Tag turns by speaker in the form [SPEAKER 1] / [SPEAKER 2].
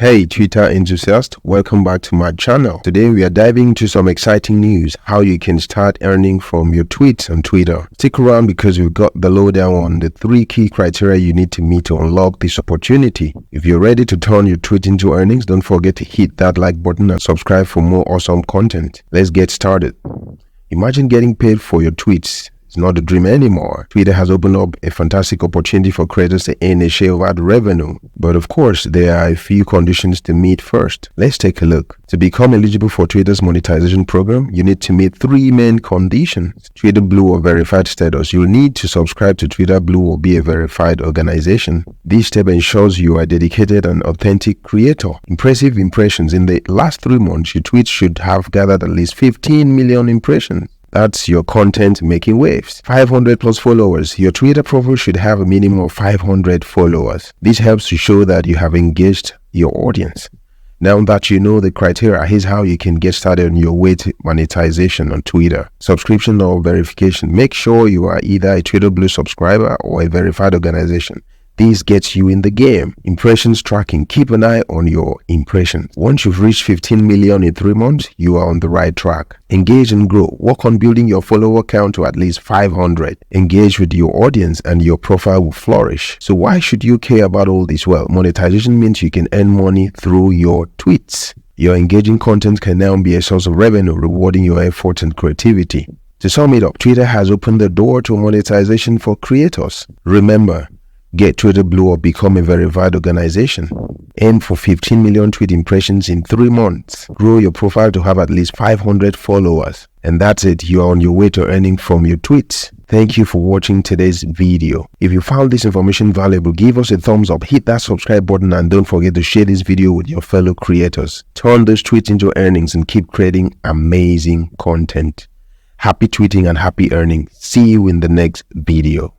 [SPEAKER 1] Hey Twitter enthusiast, welcome back to my channel. Today we are diving into some exciting news, how you can start earning from your tweets on Twitter. Stick around because we've got the lowdown on the 3 key criteria you need to meet to unlock this opportunity. If you're ready to turn your tweet into earnings, don't forget to hit that like button and subscribe for more awesome content. Let's get started. Imagine getting paid for your tweets. It's not a dream anymore. Twitter has opened up a fantastic opportunity for creators to earn a share of ad revenue. But of course, there are a few conditions to meet first. Let's take a look. To become eligible for Twitter's monetization program, you need to meet 3 main conditions. Twitter Blue or verified status. You'll need to subscribe to Twitter Blue or be a verified organization. This step ensures you are a dedicated and authentic creator. Impressive impressions. In the last 3 months, your tweets should have gathered at least 15 million impressions. That's your content making waves. 500 plus followers. Your Twitter profile should have a minimum of 500 followers. This helps to show that you have engaged your audience. Now that you know the criteria, here's how you can get started on your way to monetization on Twitter. Subscription or verification. Make sure you are either a Twitter Blue subscriber or a verified organization. This gets you in the game. Impressions tracking. Keep an eye on your impressions. Once you've reached 15 million in 3 months, you are on the right track. Engage and grow. Work on building your follower count to at least 500. Engage with your audience and your profile will flourish. So why should you care about all this? Well, monetization means you can earn money through your tweets. Your engaging content can now be a source of revenue, rewarding your effort and creativity. To sum it up, Twitter has opened the door to monetization for creators. Remember, get Twitter Blue or become a verified organization. Aim for 15 million tweet impressions in 3 months. Grow your profile to have at least 500 followers. And that's it. You are on your way to earning from your tweets. Thank you for watching today's video. If you found this information valuable, give us a thumbs up, hit that subscribe button, and don't forget to share this video with your fellow creators. Turn those tweets into earnings and keep creating amazing content. Happy tweeting and happy earning. See you in the next video.